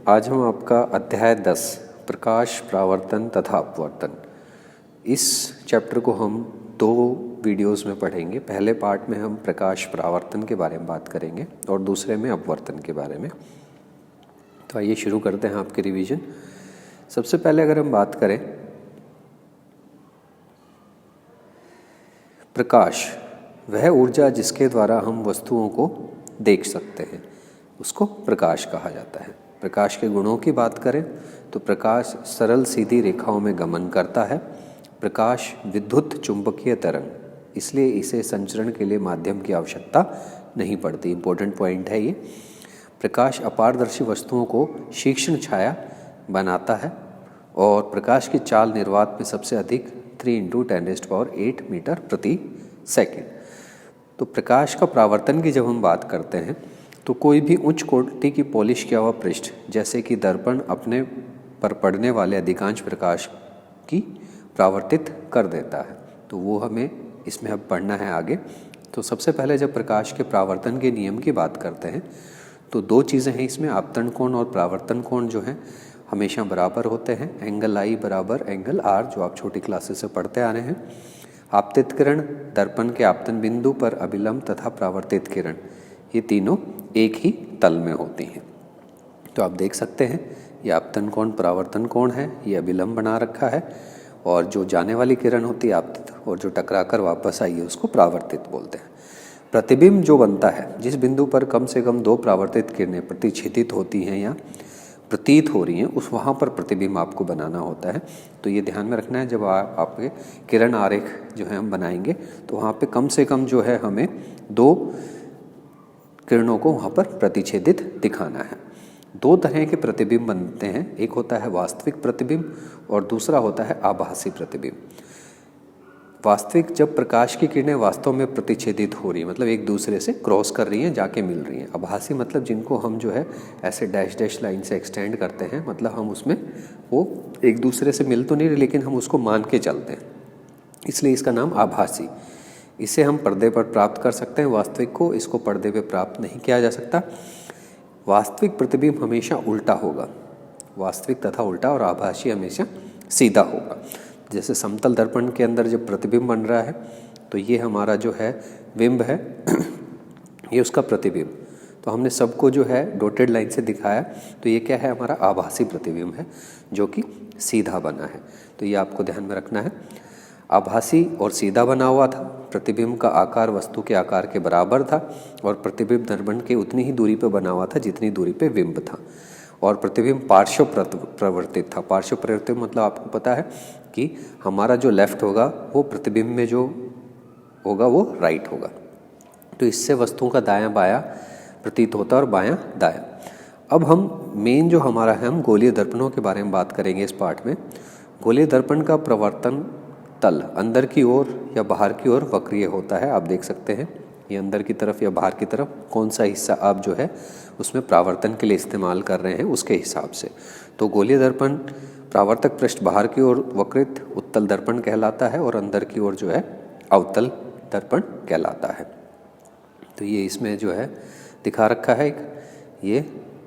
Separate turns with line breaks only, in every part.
आज हम आपका अध्याय 10 प्रकाश परावर्तन तथा अपवर्तन, इस चैप्टर को हम 2 वीडियोस में पढ़ेंगे। पहले पार्ट में हम प्रकाश परावर्तन के बारे में बात करेंगे और दूसरे में अपवर्तन के बारे में। तो आइए शुरू करते हैं आपके रिवीजन। सबसे पहले अगर हम बात करें प्रकाश, वह ऊर्जा जिसके द्वारा हम वस्तुओं को देख सकते हैं उसको प्रकाश कहा जाता है। प्रकाश के गुणों की बात करें तो प्रकाश सरल सीधी रेखाओं में गमन करता है। प्रकाश विद्युत चुंबकीय तरंग, इसलिए इसे संचरण के लिए माध्यम की आवश्यकता नहीं पड़ती। इंपॉर्टेंट पॉइंट है ये। प्रकाश अपारदर्शी वस्तुओं को तीक्ष्ण छाया बनाता है और प्रकाश की चाल निर्वात में सबसे अधिक 3 × 10⁸ मीटर प्रति सेकेंड। तो प्रकाश का परावर्तन की जब हम बात करते हैं तो कोई भी उच्च कोटि की पॉलिश किया हुआ पृष्ठ जैसे कि दर्पण अपने पर पड़ने वाले अधिकांश प्रकाश की परावर्तित कर देता है। तो वो हमें इसमें अब पढ़ना है आगे। तो सबसे पहले जब प्रकाश के परावर्तन के नियम की बात करते हैं तो 2 चीज़ें हैं इसमें। आपतन कोण और परावर्तन कोण जो हैं हमेशा बराबर होते हैं। एंगल I बराबर एंगल R, जो आप छोटी क्लासेस से पढ़ते आ रहे हैं। आपतित किरण, दर्पण के आपतन बिंदु पर अभिलंब तथा परावर्तित किरण, ये तीनों एक ही तल में होती हैं। तो आप देख सकते हैं ये आपतन कोण परावर्तन कोण है, ये अभिलंब बना रखा है और जो जाने वाली किरण होती है आपतित और जो टकराकर वापस आई है उसको परावर्तित बोलते हैं। प्रतिबिंब जो बनता है जिस बिंदु पर कम से कम 2 परावर्तित किरणें प्रतिच्छेदित होती हैं या प्रतीत हो रही हैं उस वहाँ पर प्रतिबिंब आपको बनाना होता है। तो ये ध्यान में रखना है जब आपके किरण आरेख जो है हम बनाएंगे तो वहाँ पे कम से कम जो है हमें 2 किरणों को वहाँ पर प्रतिच्छेदित दिखाना है। 2 तरह के प्रतिबिंब बनते हैं, एक होता है वास्तविक प्रतिबिंब और दूसरा होता है आभासी प्रतिबिंब। वास्तविक, जब प्रकाश की किरणें वास्तव में प्रतिच्छेदित हो रही है, मतलब एक दूसरे से क्रॉस कर रही हैं, जाके मिल रही हैं। आभासी मतलब जिनको हम जो है ऐसे डैश डैश लाइन से एक्सटेंड करते हैं, मतलब हम उसमें वो एक दूसरे से मिल तो नहीं रही लेकिन हम उसको मान के चलते हैं, इसलिए इसका नाम आभासी। इसे हम पर्दे पर प्राप्त कर सकते हैं, वास्तविक को इसको पर्दे पे प्राप्त नहीं किया जा सकता। वास्तविक प्रतिबिंब हमेशा उल्टा होगा, वास्तविक तथा उल्टा, और आभासी हमेशा सीधा होगा। जैसे समतल दर्पण के अंदर जब प्रतिबिंब बन रहा है तो ये हमारा जो है बिंब है ये उसका प्रतिबिंब। तो हमने सबको जो है डॉटेड लाइन से दिखाया, तो ये क्या है, हमारा आभासी प्रतिबिंब है जो कि सीधा बना है। तो ये आपको ध्यान में रखना है। आभासी और सीधा बना हुआ था, प्रतिबिंब का आकार वस्तु के आकार के बराबर था और प्रतिबिंब दर्पण के उतनी ही दूरी पर बना हुआ था जितनी दूरी पे बिंब था, और प्रतिबिंब पार्श्व प्रवर्तित था। पार्श्व प्रवर्तित मतलब आपको पता है कि हमारा जो लेफ्ट होगा वो प्रतिबिंब में जो होगा वो राइट होगा। तो इससे वस्तुओं का दायां बायां प्रतीत होता है और बायां दायां। अब हम मेन जो हमारा है, हम गोलीय दर्पणों के बारे में बात करेंगे इस पार्ट में। गोलीय दर्पण का प्रवर्तन तल अंदर की ओर या बाहर की ओर वक्रीय होता है। आप देख सकते हैं ये अंदर की तरफ या बाहर की तरफ कौन सा हिस्सा आप जो है उसमें परावर्तन के लिए इस्तेमाल कर रहे हैं उसके हिसाब से। तो गोलीय दर्पण परावर्तक पृष्ठ बाहर की ओर वक्रित उत्तल दर्पण कहलाता है और अंदर की ओर जो है अवतल दर्पण कहलाता है। तो ये इसमें जो है दिखा रखा है, एक ये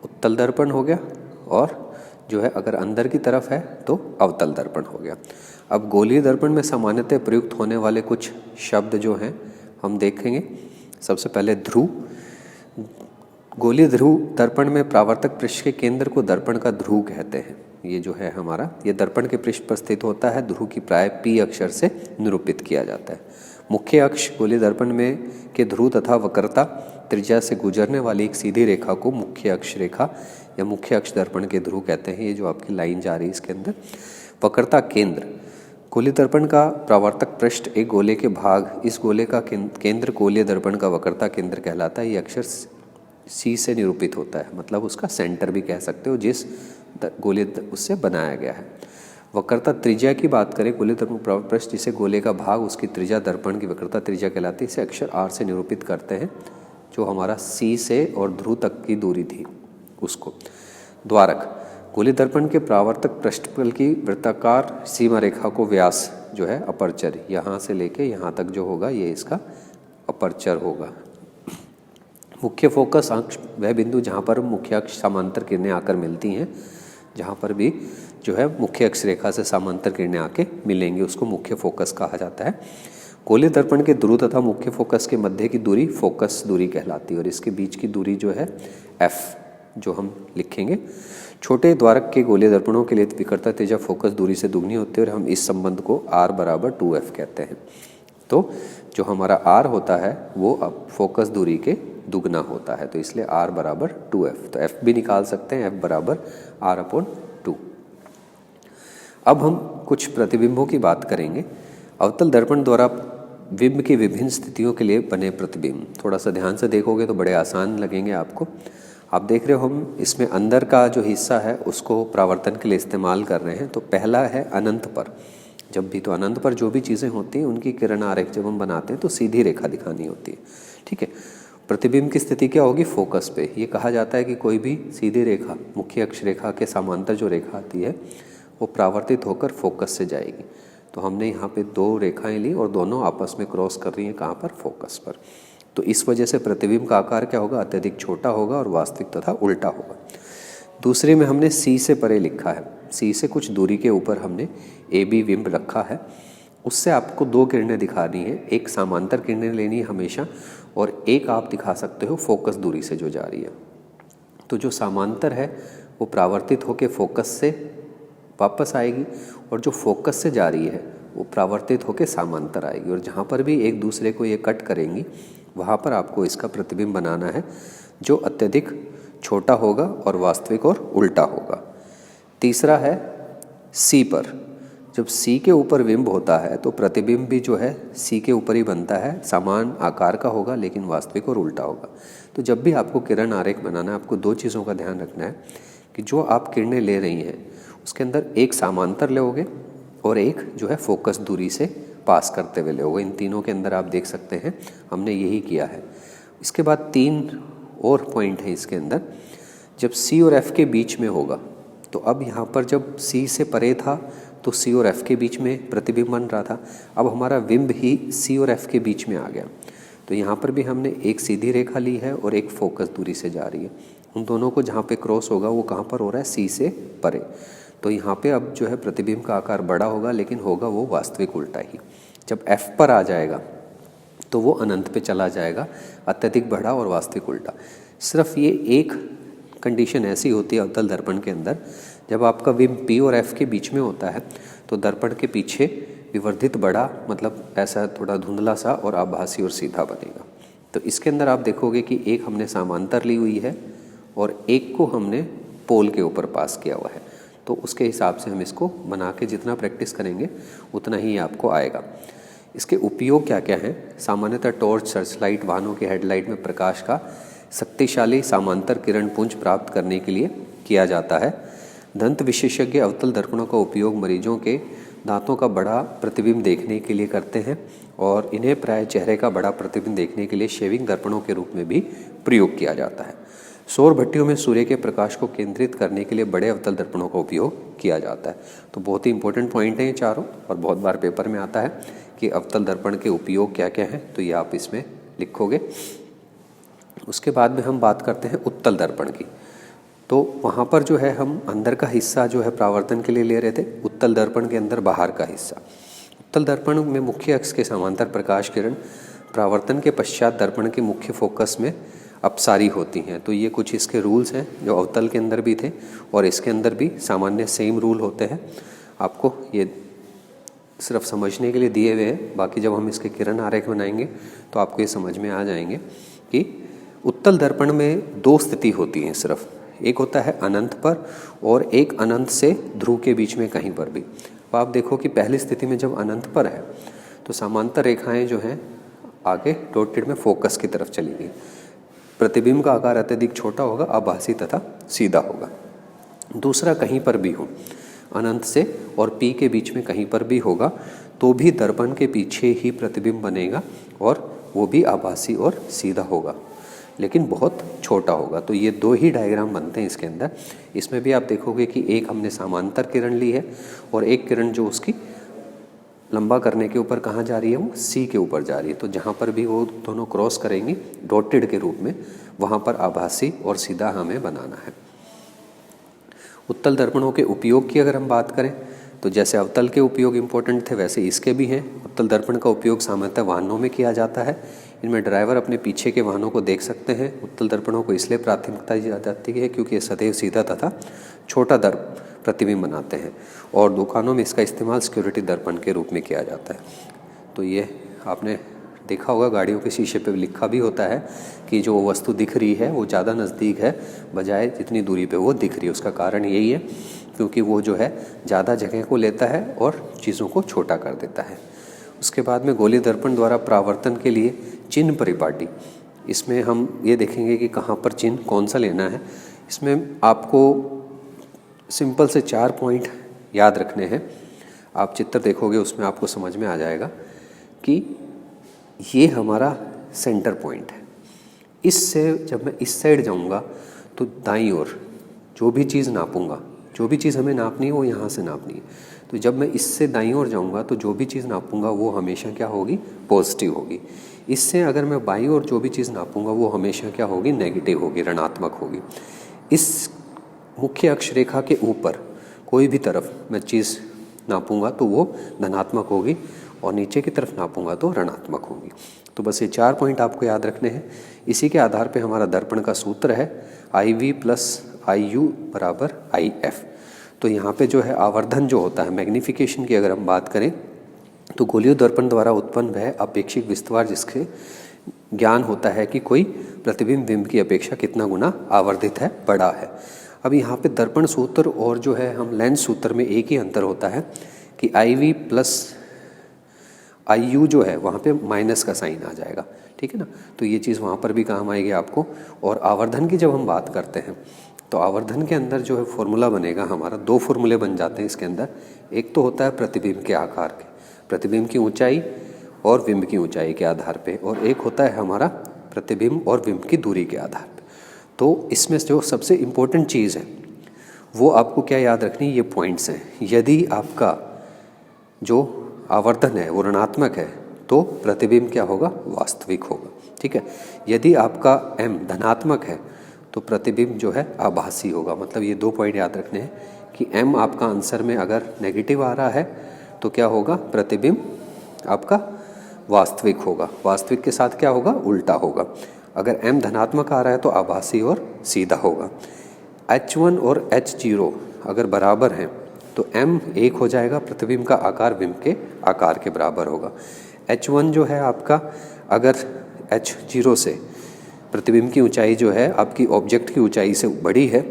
उत्तल दर्पण हो गया और जो है अगर अंदर की तरफ है तो अवतल दर्पण हो गया। अब गोलीय दर्पण में सामान्यतः प्रयुक्त होने वाले कुछ शब्द जो हैं हम देखेंगे। सबसे पहले ध्रुव। गोलीय ध्रुव दर्पण में परावर्तक पृष्ठ के केंद्र को दर्पण का ध्रुव कहते हैं। ये जो है हमारा, ये दर्पण के पृष्ठ पर स्थित होता है। ध्रुव की प्राय P अक्षर से निरूपित किया जाता है। मुख्य अक्ष गोलीय दर्पण में के ध्रुव तथा वक्रता त्रिज्या से गुजरने वाली एक सीधी रेखा को मुख्य अक्ष रेखा या मुख्य अक्ष दर्पण के ध्रुव कहते हैं। ये जो आपकी लाइन जा रही है इसके अंदर। वक्रता केंद्र, गोलीय दर्पण का परावर्तक पृष्ठ एक गोले के भाग, इस गोले का केंद्र गोलीय दर्पण का वक्रता केंद्र कहलाता है। ये अक्षर C से निरूपित होता है, मतलब उसका सेंटर भी कह सकते हो जिस गोलीय उससे बनाया गया है। वक्रता त्रिज्या की बात करें, गोलीय दर्पण परावर्तक पृष्ठ जिसे गोले का भाग उसकी त्रिज्या दर्पण की वक्रता त्रिज्या कहलाती है। इसे अक्षर R से निरूपित करते हैं, जो हमारा C से और ध्रुव तक की दूरी थी उसको। द्वारक, गोलीय दर्पण के परावर्तक पृष्ठतल की वृत्ताकार सीमा रेखा को व्यास जो है अपर्चर, यहाँ से लेके यहाँ तक जो होगा ये इसका अपर्चर होगा। मुख्य फोकस अक्ष वह बिंदु जहाँ पर मुख्य अक्ष समांतर किरणें आकर मिलती हैं, जहाँ पर भी जो है मुख्य अक्ष रेखा से समांतर किरणें आके मिलेंगी उसको मुख्य फोकस कहा जाता है। गोलीय दर्पण के ध्रुव तथा मुख्य फोकस के मध्य की दूरी फोकस दूरी कहलाती है और इसके बीच की दूरी जो है F जो हम लिखेंगे। छोटे द्वारक के गोलीय दर्पणों के लिए विकर्ता त्रिज्या फोकस दूरी से दुगनी होती है और हम इस संबंध को R बराबर 2F कहते हैं। तो जो हमारा R होता है वो अब फोकस दूरी के दुगना होता है, तो इसलिए R बराबर 2F। तो F भी निकाल सकते हैं, F बराबर R/2। अब हम कुछ प्रतिबिंबों की बात करेंगे। अवतल दर्पण द्वारा बिंब की विभिन्न स्थितियों के लिए बने प्रतिबिंब, थोड़ा सा ध्यान से देखोगे तो बड़े आसान लगेंगे आपको। आप देख रहे हो हम इसमें अंदर का जो हिस्सा है उसको परावर्तन के लिए इस्तेमाल कर रहे हैं। तो पहला है अनंत पर। जब भी तो अनंत पर जो भी चीज़ें होती हैं उनकी किरण आरेख जब हम बनाते हैं तो सीधी रेखा दिखानी होती है, ठीक है। प्रतिबिंब की स्थिति क्या होगी? फोकस पे। ये कहा जाता है कि कोई भी सीधी रेखा मुख्य अक्ष रेखा के समांतर जो रेखा आती है वो परावर्तित होकर फोकस से जाएगी। तो हमने यहाँ पे दो रेखाएं ली और दोनों आपस में क्रॉस कर रही हैं, कहाँ पर? फोकस पर। तो इस वजह से प्रतिबिंब का आकार क्या होगा? अत्यधिक छोटा होगा और वास्तविक तथा उल्टा होगा। दूसरे में हमने C से परे लिखा है, C से कुछ दूरी के ऊपर हमने AB बिंब रखा है। उससे आपको दो किरणें दिखानी है, एक समांतर किरणें लेनी है हमेशा और एक आप दिखा सकते हो फोकस दूरी से जो जा रही है। तो जो समांतर है वो परावर्तित होकर फोकस से वापस आएगी और जो फोकस से जा रही है वो परावर्तित होकर समांतर आएगी और जहाँ पर भी एक दूसरे को ये कट करेंगी वहाँ पर आपको इसका प्रतिबिंब बनाना है जो अत्यधिक छोटा होगा और वास्तविक और उल्टा होगा। तीसरा है C पर। जब C के ऊपर बिंब होता है तो प्रतिबिंब भी जो है C के ऊपर ही बनता है, समान आकार का होगा लेकिन वास्तविक और उल्टा होगा। तो जब भी आपको किरण आरेख बनाना है आपको दो चीज़ों का ध्यान रखना है कि जो आप किरणें ले रही हैं उसके अंदर एक समांतर लोगे और एक जो है फोकस दूरी से पास करते हुए लोगे। इन तीनों के अंदर आप देख सकते हैं हमने यही किया है। इसके बाद तीन और पॉइंट है इसके अंदर। जब C और F के बीच में होगा तो अब यहाँ पर जब C से परे था तो C और F के बीच में प्रतिबिंब बन रहा था, अब हमारा बिंब ही C और F के बीच में आ गया। तो यहाँ पर भी हमने एक सीधी रेखा ली है और एक फोकस दूरी से जा रही है। उन दोनों को जहाँ पे क्रॉस होगा वो कहाँ पर हो रहा है? C से परे। तो यहाँ पे अब जो है प्रतिबिंब का आकार बड़ा होगा लेकिन होगा वो वास्तविक उल्टा ही। जब F पर आ जाएगा तो वो अनंत पे चला जाएगा, अत्यधिक बड़ा और वास्तविक उल्टा। सिर्फ ये एक कंडीशन ऐसी होती है अवतल दर्पण के अंदर, जब आपका बिंब P और F के बीच में होता है तो दर्पण के पीछे विवर्धित बड़ा, मतलब ऐसा थोड़ा धुंधला सा और आभासी और सीधा बनेगा। तो इसके अंदर आप देखोगे कि एक हमने समांतर ली हुई है और एक को हमने पोल के ऊपर पास किया हुआ है। तो उसके हिसाब से हम इसको बना के जितना प्रैक्टिस करेंगे उतना ही आपको आएगा। इसके उपयोग क्या क्या हैं? सामान्यतः टॉर्च, सर्च लाइट, वाहनों के हेडलाइट में प्रकाश का शक्तिशाली समांतर किरण पुंज प्राप्त करने के लिए किया जाता है। दंत विशेषज्ञ अवतल दर्पणों का उपयोग मरीजों के दांतों का बड़ा प्रतिबिंब देखने के लिए करते हैं और इन्हें प्राय चेहरे का बड़ा प्रतिबिंब देखने के लिए शेविंग दर्पणों के रूप में भी प्रयोग किया जाता है। सौर भट्टियों में सूर्य के प्रकाश को केंद्रित करने के लिए बड़े अवतल दर्पणों का उपयोग किया जाता है। तो बहुत ही इंपॉर्टेंट पॉइंट है ये चारों और बहुत बार पेपर में आता है कि अवतल दर्पण के उपयोग क्या क्या हैं, तो ये आप इसमें लिखोगे। उसके बाद में हम बात करते हैं उत्तल दर्पण की। तो वहाँ पर जो है हम अंदर का हिस्सा जो है परावर्तन के लिए ले रहे थे, उत्तल दर्पण के अंदर बाहर का हिस्सा। उत्तल दर्पण में मुख्य अक्ष के समांतर प्रकाश किरण परावर्तन के पश्चात दर्पण के मुख्य फोकस में अपसारी होती हैं। तो ये कुछ इसके रूल्स हैं जो अवतल के अंदर भी थे और इसके अंदर भी सामान्य सेम रूल होते हैं। आपको ये सिर्फ समझने के लिए दिए हुए हैं, बाकी जब हम इसके किरण आरेख बनाएंगे तो आपको ये समझ में आ जाएंगे कि उत्तल दर्पण में दो स्थिति होती हैं सिर्फ। एक होता है अनंत पर और एक अनंत से ध्रुव के बीच में कहीं पर भी। तो आप देखो कि पहली स्थिति में जब अनंत पर है तो समांतर रेखाएं जो हैं आगे डॉटेड में फोकस की तरफ चली गई। प्रतिबिंब का आकार अत्यधिक छोटा होगा, आभासी तथा सीधा होगा। दूसरा कहीं पर भी हो, अनंत से और P के बीच में कहीं पर भी होगा तो भी दर्पण के पीछे ही प्रतिबिंब बनेगा और वो भी आभासी और सीधा होगा लेकिन बहुत छोटा होगा। तो ये दो ही डायग्राम बनते हैं इसके अंदर। इसमें भी आप देखोगे कि एक हमने समांतर किरण ली है और एक किरण जो उसकी लंबा करने के ऊपर कहाँ जा रही है? वो C के ऊपर जा रही है। तो जहाँ पर भी वो दोनों क्रॉस करेंगी डॉटेड के रूप में वहाँ पर आभासी और सीधा हमें बनाना है। उत्तल दर्पणों के उपयोग की अगर हम बात करें तो जैसे अवतल के उपयोग इम्पोर्टेंट थे वैसे इसके भी हैं। उत्तल दर्पण का उपयोग सामान्यतः वाहनों में किया जाता है। इनमें ड्राइवर अपने पीछे के वाहनों को देख सकते हैं। उत्तल दर्पणों को इसलिए प्राथमिकता दी जाती है क्योंकि ये सदैव सीधा तथा छोटा प्रतिबिंब बनाते हैं और दुकानों में इसका इस्तेमाल सिक्योरिटी दर्पण के रूप में किया जाता है। तो ये आपने देखा होगा गाड़ियों के शीशे पे लिखा भी होता है कि जो वस्तु दिख रही है वो ज़्यादा नज़दीक है बजाय जितनी दूरी पे वो दिख रही है। उसका कारण यही है क्योंकि वो जो है ज़्यादा जगह को लेता है और चीज़ों को छोटा कर देता है। उसके बाद में गोलीय दर्पण द्वारा परावर्तन के लिए चिन्ह परिपाटी, इसमें हम ये देखेंगे कि कहाँ पर चिन्ह कौन सा लेना है। इसमें आपको सिंपल से 4 पॉइंट याद रखने हैं। आप चित्र देखोगे उसमें आपको समझ में आ जाएगा कि ये हमारा सेंटर पॉइंट है। इससे जब मैं इस साइड जाऊंगा तो दाईं ओर जो भी चीज़ नापूंगा, जो भी चीज़ हमें नापनी है वो यहाँ से नापनी है। तो जब मैं इससे दाईं ओर जाऊंगा तो जो भी चीज़ नापूंगा वो हमेशा क्या होगी, पॉजिटिव होगी। इससे अगर मैं बाईं ओर जो भी चीज़ नापूंगा वो हमेशा क्या होगी, नेगेटिव होगी, ऋणात्मक होगी। इस मुख्य अक्षरेखा के ऊपर कोई भी तरफ मैं चीज़ नापूंगा तो वो धनात्मक होगी और नीचे की तरफ नापूंगा तो ऋणात्मक होगी। तो बस ये 4 पॉइंट आपको याद रखने हैं। इसी के आधार पे हमारा दर्पण का सूत्र है IV + IU = IF। तो यहाँ पे जो है आवर्धन जो होता है, मैग्निफिकेशन की अगर हम बात करें तो गोलीय दर्पण द्वारा उत्पन्न वह अपेक्षित विस्तार जिसके ज्ञान होता है कि कोई प्रतिबिंब बिंब की अपेक्षा कितना गुना आवर्धित है, बड़ा है। अब यहाँ पे दर्पण सूत्र और जो है हम लेंस सूत्र में एक ही अंतर होता है कि IV + IU जो है वहाँ पे माइनस का साइन आ जाएगा, ठीक है ना। तो ये चीज़ वहाँ पर भी काम आएगी आपको। और आवर्धन की जब हम बात करते हैं तो आवर्धन के अंदर जो है फॉर्मूला बनेगा हमारा, 2 फॉर्मूले बन जाते हैं इसके अंदर। एक तो होता है प्रतिबिंब के आकार के, प्रतिबिंब की ऊंचाई और बिंब की ऊंचाई के आधार पे, और एक होता है हमारा प्रतिबिंब और बिंब की दूरी के आधार पे। तो इसमें जो सबसे इम्पोर्टेंट चीज़ है वो आपको क्या याद रखनी, ये पॉइंट्स हैं। यदि आपका जो आवर्धन है वो ऋणात्मक है तो प्रतिबिंब क्या होगा, वास्तविक होगा, ठीक है। यदि आपका m धनात्मक है तो प्रतिबिंब जो है आभासी होगा। मतलब ये 2 पॉइंट याद रखने हैं कि m आपका आंसर में अगर नेगेटिव आ रहा है तो क्या होगा, प्रतिबिंब आपका वास्तविक होगा। वास्तविक के साथ क्या होगा, उल्टा होगा। अगर m धनात्मक आ रहा है तो आभासी और सीधा होगा। H1 और H0 अगर बराबर हैं तो m 1 हो जाएगा, प्रतिबिंब का आकार बिंब के आकार के बराबर होगा। H1 जो है आपका अगर H0 से प्रतिबिंब की ऊंचाई जो है आपकी ऑब्जेक्ट की ऊंचाई से बड़ी है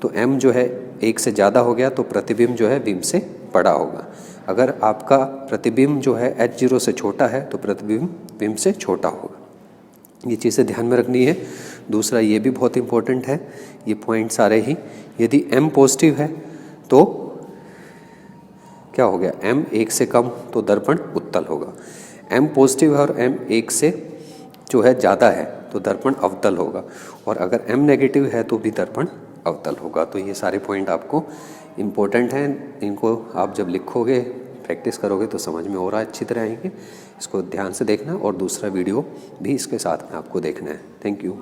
तो m जो है 1 से ज़्यादा हो गया तो प्रतिबिंब जो है बिंब से बड़ा होगा। अगर आपका प्रतिबिंब जो है H0 से छोटा है तो प्रतिबिंब बिंब से छोटा होगा। ये चीज़ें ध्यान में रखनी है। दूसरा ये भी बहुत इंपॉर्टेंट है, ये पॉइंट सारे ही, यदि m पॉजिटिव है तो क्या हो गया, m 1 से कम तो दर्पण उत्तल होगा। m पॉजिटिव है और m 1 से जो है ज़्यादा है तो दर्पण अवतल होगा, और अगर m नेगेटिव है तो भी दर्पण अवतल होगा। तो ये सारे पॉइंट आपको इम्पोर्टेंट हैं। इनको आप जब लिखोगे, प्रैक्टिस करोगे तो समझ में और अच्छी तरह आएंगे। इसको ध्यान से देखना और दूसरा वीडियो भी इसके साथ में आपको देखना है। Thank you.